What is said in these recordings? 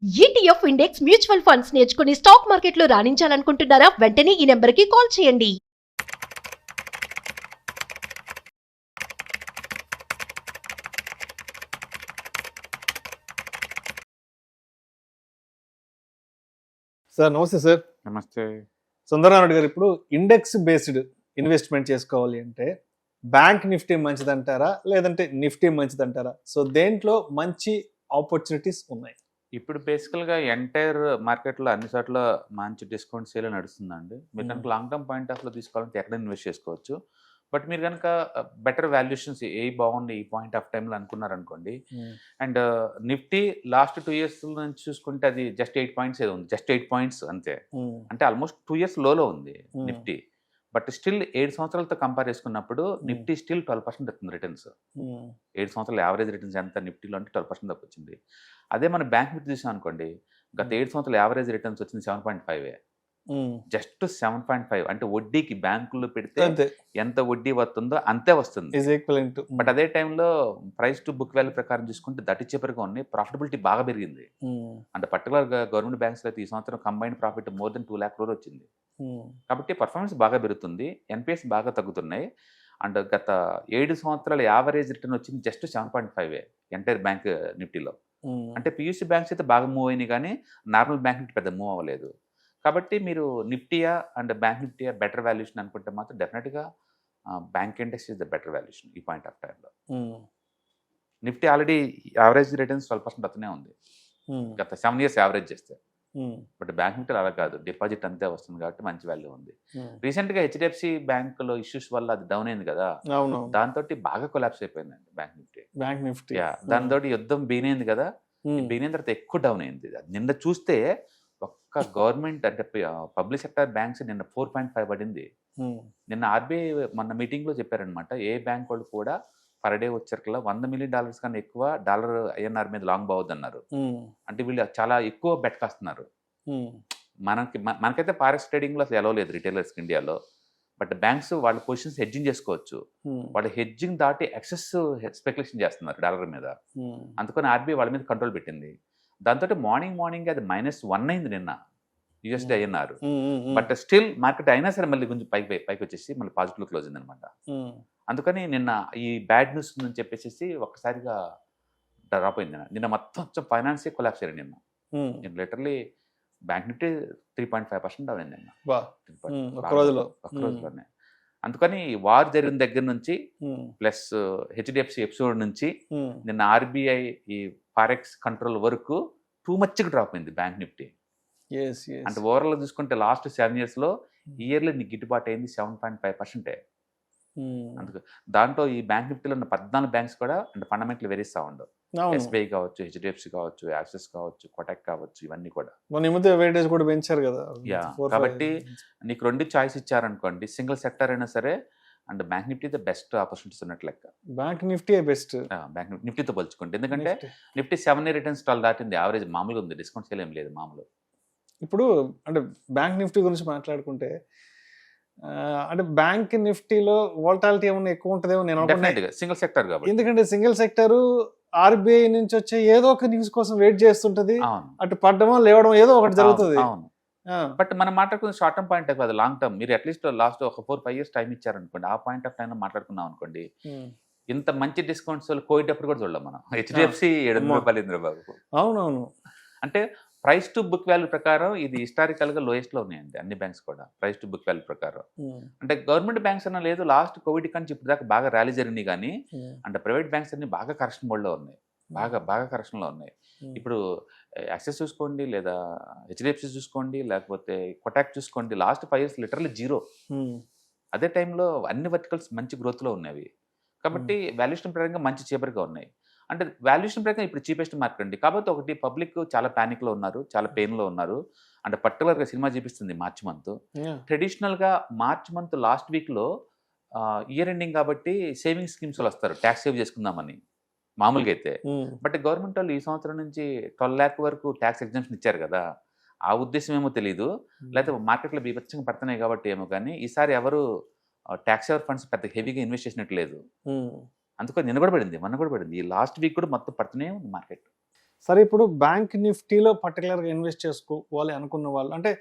ETF index mutual funds నేర్చుకుని stock మార్కెట్లో రాణించాలనుకుంటున్నారా? వెంటనే ఈ నెంబర్కి కాల్ చేయండి. సార్ నమస్తే సార్. నమస్తే. సుందరరామరెడ్డి గారు, ఇప్పుడు ఇండెక్స్ బేస్డ్ ఇన్వెస్ట్మెంట్ చేసుకోవాలి అంటే బ్యాంక్ నిఫ్టీ మంచిదంటారా లేదంటే నిఫ్టీ మంచిదంటారా? సో దేంట్లో మంచి ఆపర్చునిటీస్ ఉన్నాయి? ఇప్పుడు బేసికల్గా ఎంటైర్ మార్కెట్లో అన్ని చోట్ల మంచి డిస్కౌంట్ సేల్ నడుస్తుందండి. మీరు కనుక లాంగ్ టర్మ్ పాయింట్ ఆఫ్లో తీసుకోవాలంటే ఎక్కడ ఇన్వెస్ట్ చేసుకోవచ్చు. బట్ మీరు కనుక బెటర్ వాల్యుయేషన్స్ ఏ బాగుంది ఈ పాయింట్ ఆఫ్ టైంలో అనుకున్నారనుకోండి, అండ్ నిఫ్టీ లాస్ట్ 2 years నుంచి చూసుకుంటే అది జస్ట్ 8 points ఏదో ఉంది, జస్ట్ 8 points అంతే. అంటే ఆల్మోస్ట్ 2 years లోలో ఉంది నిఫ్టీ. బట్ స్టిల్ 7 సంవత్సరాలతో కంపేర్ చేసుకున్నప్పుడు నిఫ్టీ స్టిల్ 12% వస్తుంది రిటర్న్స్. 7 సంవత్సరాల యావరేజ్ రిటర్న్స్ ఎంత నిఫ్టీలో అంటే 12% దాకా వచ్చింది. అదే మన బ్యాంక్ నిఫ్టీ చూసాం అనుకోండి, గత 7 సంవత్సరాల యావరేజ్ రిటర్న్స్ వచ్చింది 7.5. జస్ట్ 7.5 అంటే వడ్డీకి బ్యాంకుల్లో పెడితే ఎంత వడ్డీ వస్తుందో అంతే వస్తుంది. బట్ అదే టైంలో ప్రైస్ టు బుక్ వాల్యూ ప్రకారం చూసుకుంటే దట్ చెప్పరుగా ఉన్నాయి, ప్రాఫిటబిలిటీ బాగా పెరిగింది. అంటే పర్టికులర్గా గవర్నమెంట్ బ్యాంక్స్ అయితే ఈ సంవత్సరం combined profit more than 2 lakh crore వచ్చింది. కాబట్టి పర్ఫార్మెన్స్ బాగా పెరుగుతుంది, ఎన్పిఎస్ బాగా తగ్గుతున్నాయి. అండ్ గత 7 సంవత్సరాల యావరేజ్ రిటర్న్ వచ్చింది జస్ట్ 7.5 ఎంటైర్ బ్యాంక్ నిఫ్టీలో. అంటే పియూసీ బ్యాంక్స్ అయితే బాగా మూవ్ అయినాయి కానీ నార్మల్ బ్యాంక్ నిఫ్టీ పెద్ద మూవ్ అవ్వలేదు. కాబట్టి మీరు నిఫ్టీయా అండ్ బ్యాంక్ నిఫ్టీయా బెటర్ వాల్యుయేషన్ అనుకుంటే మాత్రం డెఫినెట్గా bank index is the better valuation ఈ పాయింట్ ఆఫ్ టైంలో. నిఫ్టీ ఆల్రెడీ యావరేజ్ రిటర్న్స్ 12% అతనే ఉంది గత 7 years యావరేజ్ చేస్తే. బట్ బ్యాంక్ నిఫ్టీ అలా కాదు, డిపాజిట్ అంతే వస్తుంది కాబట్టి మంచి వాల్యూ ఉంది. రీసెంట్గా హెచ్డిఎఫ్సి బ్యాంకులో ఇష్యూస్ వల్ల అది డౌన్ అయింది కదా, దాంతో బాగా కొలాప్స్ అయిపోయిందండి బ్యాంక్ నిఫ్టీ. దాంతో యుద్ధం బీనైంది కదా, బీనైన తర్వాత ఎక్కువ డౌన్ అయింది. నిన్న చూస్తే ఒక్క గవర్నమెంట్ అంటే పబ్లిక్ సెక్టర్ బ్యాంక్స్ నిన్న 4.5 పడింది. నిన్న ఆర్బీఐ మొన్న మీటింగ్లో చెప్పారనమాట, ఏ బ్యాంక్ వాళ్ళు కూడా పర్ డే వచ్చేకల్లా $100 million కన్నా ఎక్కువ డాలర్ ఐఎన్ఆర్ మీద లాంగ్ బావద్దన్నారు. అంటే వీళ్ళు చాలా ఎక్కువ బెట్ కాస్తున్నారు. మనకైతే ఫారెక్స్ ట్రేడింగ్లో అసలు ఎలవ్ లేదు రిటైలర్స్కి ఇండియాలో. బట్ బ్యాంక్స్ వాళ్ళ పొజిషన్స్ హెడ్జింగ్ చేసుకోవచ్చు, వాళ్ళు హెడ్జింగ్ దాటి ఎక్సెస్ స్పెక్యులేషన్ చేస్తున్నారు డాలర్ మీద. అందుకని ఆర్బీఐ వాళ్ళ మీద కంట్రోల్ పెట్టింది. దాంతో మార్నింగ్ అది -1 అయింది నిన్న USD INR. But still market అయినా సరే మళ్ళీ కొంచెం పైకి వచ్చేసి మళ్ళీ పాజిటివ్ క్లోజ్ అయింది అనమాట. అందుకని నిన్న ఈ బ్యాడ్ న్యూస్ అని చెప్పేసి ఒక్కసారిగా డ్రాప్ అయింది. నిన్న మొత్తం ఫైనాన్సే కొలాప్స్ అయ్యారు నిన్న. లిటరలీ బ్యాంక్ నిఫ్టీ 3.5% డౌన్ అయింది నిన్న ఒక్క రోజులోనే. అందుకని వార్ జరిగిన దగ్గర నుంచి ప్లస్ హెచ్డిఎఫ్సి ఎపిసోడ్ నుంచి నిన్న ఆర్బీఐ ఈ ఫారెక్స్ కంట్రోల్ వరకు టూ మచ్గా డ్రాప్ అయింది బ్యాంక్ నిఫ్టీ. అంటే ఓవరాల్ చూసుకుంటే లాస్ట్ 7 years ఇయర్లీ గిట్టుబాటు అయింది 7.5%. అందుకు దాంట్లో ఈ బ్యాంక్ నిఫ్టీలో ఉన్న 14 బ్యాంక్స్ కూడా అంటే ఫండమెంటల్ వెరీ సౌండ్. ఎస్బీఐ కావచ్చు, హెచ్డిఎఫ్సి కావచ్చు, యాక్సిస్ కావచ్చు, కోటక్ కావచ్చు, ఇవన్నీ కూడా పెంచారు కదా. కాబట్టి నీకు 2 చాయిస్ ఇచ్చారనుకోండి, సింగిల్ సెక్టర్ అయినా సరే and bank Nifty the best opportunities ఉన్నట్లు లెక్క. బ్యాంక్ నిఫ్టీ బెస్ట్ బ్యాంక్ నిఫ్టీతో పోల్చుకుంటే, ఎందుకంటే నిఫ్టీ 7 year రిటర్న్స్ 12 దాటింది, యావరేజ్ మామూలుగా ఉంది, డిస్కౌంట్ సేల్ ఏం లేదు మామూలు. ఇప్పుడు అంటే బ్యాంక్ నిఫ్టీ గురించి మాట్లాడుకుంటే అంటే బ్యాంక్ నిఫ్టీలో వోల్టాలిటీ ఏమన్నా ఎక్కువ ఉంటుందేమో నేను అనుకుంటున్నా, సింగిల్ సెక్టర్ కాబట్టి. ఎందుకంటే సింగిల్ సెక్టర్ ఆర్బీఐ నుంచి వచ్చే ఏదో ఒక న్యూస్ కోసం వెయిట్ చేస్తుంటది, అటు పడ్డమో లేవడం ఏదో ఒకటి జరుగుతుంది. బట్ మనం మాట్లాడుకున్న షార్ట్ టర్మ్ పాయింట్ కాదు, లాంగ్ టర్మ్. మీరు అట్లీస్ట్ లాస్ట్ ఒక 4-5 years టైం ఇచ్చారనుకోండి, ఆ పాయింట్ ఆఫ్ టైం మాట్లాడుకున్నాం అనుకోండి, ఇంత మంచి డిస్కౌంట్స్ కోవిడ్ అప్పుడు కూడా చూడలేం మనం. హెచ్డిఎఫ్సి $7 అవునవును. అంటే ప్రైస్ టు బుక్ వాల్యూ ప్రకారం ఇది హిస్టారికల్గా లోయెస్ట్లో ఉన్నాయండి అన్ని బ్యాంక్స్ కూడా ప్రైస్ టు బుక్ వాల్యూ ప్రకారం. అంటే గవర్నమెంట్ బ్యాంక్స్ అన్న లేదు, లాస్ట్ కోవిడ్ కానీ ఇప్పుడు దాకా బాగా ర్యాలీ జరిగినాయి, కానీ అంటే ప్రైవేట్ బ్యాంక్స్ అన్ని బాగా కరెక్షన్ మోడ్లో ఉన్నాయి, బాగా కరెక్షన్లో ఉన్నాయి. ఇప్పుడు యాక్సిస్ చూసుకోండి, లేదా హెచ్డిఎఫ్సి చూసుకోండి, లేకపోతే కోటాక్ చూసుకోండి, లాస్ట్ 5 years లిటరల్లీ 0. అదే టైంలో అన్ని వర్టికల్స్ మంచి గ్రోత్లో ఉన్నవి. కాబట్టి వాల్యుయేషన్ పరంగా మంచి చీపర్గా ఉన్నాయి. అంటే వాల్యుయేషన్ ప్రకారం ఇప్పుడు చీపెస్ట్ మార్కెట్ అండి. కాబట్టి ఒకటి పబ్లిక్ చాలా ప్యానిక్లో ఉన్నారు, చాలా పెయిన్లో ఉన్నారు. అంటే పర్టికులర్గా సినిమా చూపిస్తుంది మార్చ్ మంత్. ట్రెడిషనల్గా మార్చ్ మంత్ లాస్ట్ వీక్లో ఇయర్ ఎండింగ్ కాబట్టి సేవింగ్స్ స్కీమ్స్లో వస్తారు ట్యాక్స్ సేవ్ చేసుకుందామని మామూలుగా అయితే. బట్ గవర్నమెంట్ వాళ్ళు ఈ సంవత్సరం నుంచి 12 lakh వరకు ట్యాక్స్ ఎగ్జామ్షన్ ఇచ్చారు కదా, ఆ ఉద్దేశం ఏమో తెలియదు, లేకపోతే మార్కెట్లో బీభత్సంగా పడుతున్నాయి కాబట్టి ఏమో, కానీ ఈసారి ఎవరు ట్యాక్స్ సేవర్ ఫండ్స్ పెద్ద హెవీగా ఇన్వెస్ట్ చేసినట్టు లేదు. అందుకని నిన్న కూడా పడింది, మొన్న కూడా పడింది, ఈ లాస్ట్ వీక్ కూడా మొత్తం పడుతూనే ఉంది మార్కెట్. సరే ఇప్పుడు బ్యాంక్ నిఫ్టీలో పర్టికులర్గా ఇన్వెస్ట్ చేసుకోవాలి అనుకున్న వాళ్ళు అంటే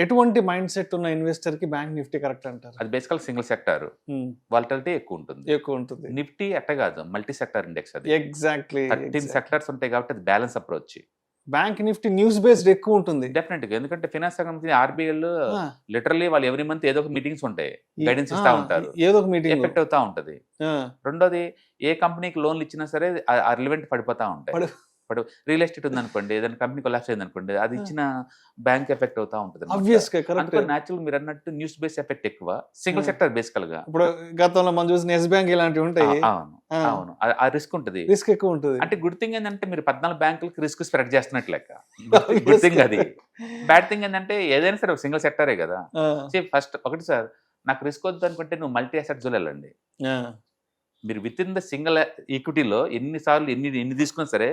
ఎటువంటి మైండ్ సెట్ ఉన్న ఇన్వెస్టర్ కి బ్యాంక్ నిఫ్టీ కరెక్ట్ అంటారు? అది బేసికల్ సింగిల్ సెక్టార్, వాలటిలిటీ ఎక్కువ ఉంటుంది. నిఫ్టీ అట్ట కాదు, మల్టీ సెక్టార్ ఇండెక్స్. అది ఎగ్జాక్ట్లీ 13 సెక్టార్స్ ఉంటాయి కాబట్టి అది balance approach. Bank Nifty news based ఎక్కువ ఉంటుంది డెఫినెట్ గా, ఎందుకంటే ఫైనాన్స్ సంబంధించి ఆర్బీఐల్ లిటరల్లీ వాళ్ళు ఎవ్రీ మంత్ ఏదో ఒక మీటింగ్స్ ఉంటాయి, గైడెన్స్ ఇస్తా ఉంటారు, ఏదో ఒక మీటింగ్ ఎఫెక్ట్ అవుతా ఉంటది. రెండోది ఏ కంపెనీకి లోన్లు ఇచ్చినా సరే ఆ రిలవెంట్ పడిపోతా ఉంటాయి. ఇప్పుడు రియల్ ఎస్టేట్ ఉంది అనుకోండి, ఏదైనా కంపెనీ కొలాప్స్ అయింది అనుకోండి, అది ఇచ్చిన బ్యాంక్ ఎఫెక్ట్ అవుతా ఉంటుంది. న్యాచురల్ మీరు అన్నట్టు న్యూస్ బేస్ ఎఫెక్ట్ ఎక్కువ, సింగిల్ సెక్టర్ బేసికల్ గా. ఇప్పుడు గతంలో మనం చూసిన ఎస్ బ్యాంక్ ఇలాంటివి ఉంటాయి. అవును, ఆ రిస్క్ ఉంటుంది, రిస్క్ ఎక్కువ ఉంటుంది. అంటే గుడ్ థింగ్ ఏంటంటే మీరు 14 బ్యాంకులకి రిస్క్ స్ప్రెడ్ చేస్తున్నట్లు లెక్క. గుడ్ థింగ్ అది. బ్యాడ్ థింగ్ ఏంటంటే ఏదైనా సరే సింగిల్ సెక్టరే కదా. ఫస్ట్ ఒకటి సార్, నాకు రిస్క్ వద్దు అనుకుంటే నువ్వు మల్టీ అసెట్ జోన్ వెళ్ళండి. మీరు విత్ ఇన్ ద సింగిల్ ఈక్విటీలో ఎన్నిసార్లు ఎన్ని తీసుకున్నా సరే,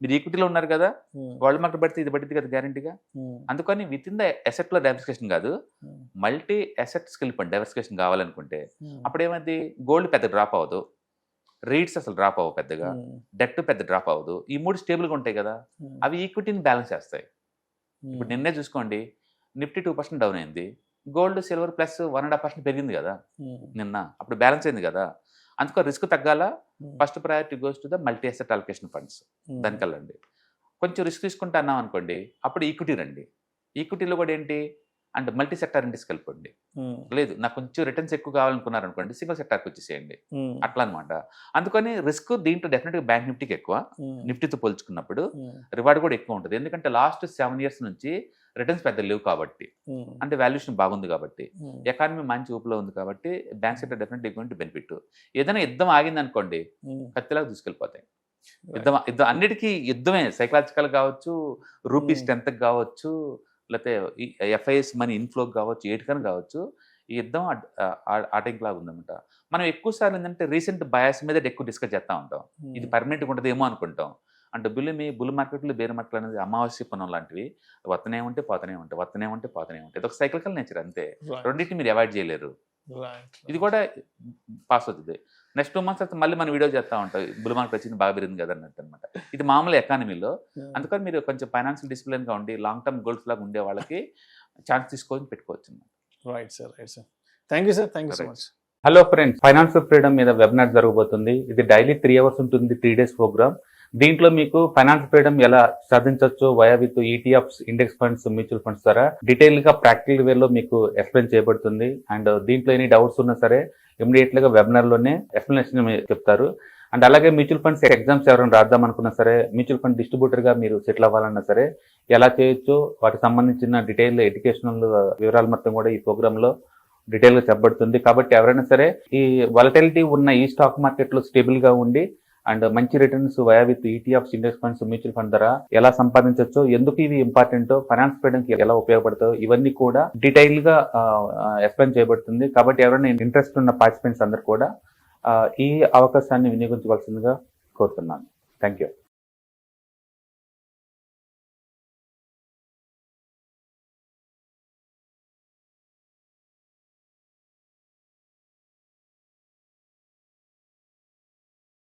మీరు ఈక్విటీలో ఉన్నారు కదా, వరల్డ్ మార్కెట్ పడితే ఇది పడుతుంది కదా గ్యారంటీగా. అందుకని విత్ ఇన్ ద అసెట్ లో డైవర్సిఫికేషన్ కాదు, మల్టీ అసెట్స్కి వెళ్ళిపోండి డైవర్సిఫికేషన్ కావాలనుకుంటే. అప్పుడు ఏమైంది, గోల్డ్ పెద్ద డ్రాప్ అవ్వదు, రేట్స్ అసలు డ్రాప్ అవ్వవు పెద్దగా, డెట్ పెద్ద డ్రాప్ అవ్వదు, ఈ 3 స్టేబుల్గా ఉంటాయి కదా, అవి ఈక్విటీని బ్యాలెన్స్ చేస్తాయి. ఇప్పుడు నిన్నే చూసుకోండి, నిఫ్టీ 2% డౌన్ అయింది, గోల్డ్ సిల్వర్ ప్లస్ 1.5% పెరిగింది కదా నిన్న, అప్పుడు బ్యాలెన్స్ అయింది కదా. అందుకో రిస్క్ తగ్గాల, first priority goes to the multi asset allocation funds, దానికి వెళ్ళండి. కొంచెం రిస్క్ తీసుకుంటే అన్నాం అనుకోండి, అప్పుడు ఈక్విటీ రండి. ఈక్విటీలో కూడా ఏంటి అంటే మల్టీ సెక్టార్ ఇండెక్స్కి వెళ్ళిపోండి. లేదు నాకు కొంచెం రిటర్న్స్ ఎక్కువ కావాలనుకున్నారు అనుకోండి, సింగిల్ సెక్టార్కి వచ్చేసేయండి, అట్లా అనమాట. అందుకని రిస్క్ దీంట్లో డెఫినెట్గా బ్యాంక్ నిఫ్టీకి ఎక్కువ, నిఫ్టీతో పోల్చుకున్నప్పుడు రివార్డ్ కూడా ఎక్కువ ఉంటుంది. ఎందుకంటే లాస్ట్ 7 years నుంచి రిటర్న్స్ పెద్ద లేవు కాబట్టి, అంటే వాల్యుయేషన్ బాగుంది కాబట్టి, ఎకానమీ మంచి ఊపులో ఉంది కాబట్టి bank sector definitely going to benefit. ఏదైనా యుద్ధం ఆగింది అనుకోండి, కత్తిలాగా తీసుకెళ్ళిపోతాయి. యుద్ధం అన్నిటికీ యుద్ధమే, సైకలాజికల్ కావచ్చు, రూపీ స్ట్రెంత్ కావచ్చు, లేకపోతే ఎఫ్ఐఎస్ మనీ ఇన్ఫ్లోకి కావచ్చు, ఏటికని కావచ్చు, ఈ యుద్ధం ఆటంకి లాగా ఉందన్నమాట. మనం ఎక్కువ సార్లు ఏంటంటే రీసెంట్ బయాస్ మీద ఎక్కువ డిస్కస్ చేస్తూ ఉంటాం, ఇది పర్మనెంట్గా ఉంటుందేమో అనుకుంటాం. అంటే బుల్ మార్కెట్లు బేర్ మార్కెట్లు అనేది అమావాస్య పుణ్యం లాంటివి, వస్తనే ఉంటే పోతనే ఉంటాయి. ఇది ఒక సైక్లికల్ నేచర్ అంతే, రెండింటిని మీరు అవాయిడ్ చేయలేరు. ఇది కూడా పాస్ అవుతుంది. నెక్స్ట్ 2 months మళ్ళీ మనం వీడియో చేస్తూ ఉంటాం, బుల్ మార్కెట్ వచ్చింది బాగా పెరిగింది కదా అన్నట్టు అనమాట. ఇది మామూలు ఎకానమీలో. అందుకని మీరు కొంచెం ఫైనాన్షియల్ డిసిప్లిన్గా ఉండి లాంగ్ టర్మ్ గోల్స్ లాగా ఉండే వాళ్ళకి ఛాన్స్ తీసుకొని పెట్టుకోవచ్చు. Right sir. Thank you sir, thank you so much. Hello friends, financial freedom మీద వెబినార్ జరగబోతుంది. ఇది డైలీ 3 hours ఉంటుంది, 3 days ప్రోగ్రామ్. దీంట్లో మీకు ఫైనాన్షియల్ ఫ్రీడమ్ ఎలా సాధించవచ్చు via with ETFs, index funds, mutual funds ద్వారా డీటెయిల్ గా ప్రాక్టికల్ వేలో మీకు ఎక్స్ప్లెయిన్ చేయబడుతుంది. అండ్ దీంట్లో ఎనీ డౌట్స్ ఉన్నా సరే ఇమీడియట్ గా వెబినార్ లోనే ఎక్స్ప్లెనేషన్ చెప్తారు. అండ్ అలాగే మ్యూచువల్ ఫండ్స్ ఎగ్జామ్స్ ఎవరైనా రాద్దాం అనుకున్నా సరే, మ్యూచువల్ ఫండ్ డిస్ట్రిబ్యూటర్ గా మీరు సెటిల్ అవ్వాలన్నా సరే ఎలా చేయొచ్చు, వాటికి సంబంధించిన డీటెయిల్ ఎడ్యుకేషనల్ వివరాలు మొత్తం కూడా ఈ ప్రోగ్రామ్ లో డీటెయిల్ గా చెప్పబడుతుంది. కాబట్టి ఎవరైనా సరే ఈ వాలటిలిటీ ఉన్న ఈ స్టాక్ మార్కెట్ లో స్టేబుల్ గా ఉండి అండ్ మంచి returns via with ETFs, index funds, mutual fund ద్వారా ఎలా సంపాదించవచ్చు, ఎందుకు ఇవి ఇంపార్టెంట్, ఫైనాన్స్ ఫ్రీడమ్ కి ఎలా ఉపయోగపడతాయో ఇవన్నీ కూడా డీటెయిల్ గా ఎక్స్ప్లెయిన్ చేయబడుతుంది. కాబట్టి ఎవరైనా ఇంట్రెస్ట్ ఉన్న పార్టిసిపెంట్స్ అందరూ కూడా ఈ అవకాశాన్ని వినియోగించవలసిందిగా కోరుతున్నాను. Thank you.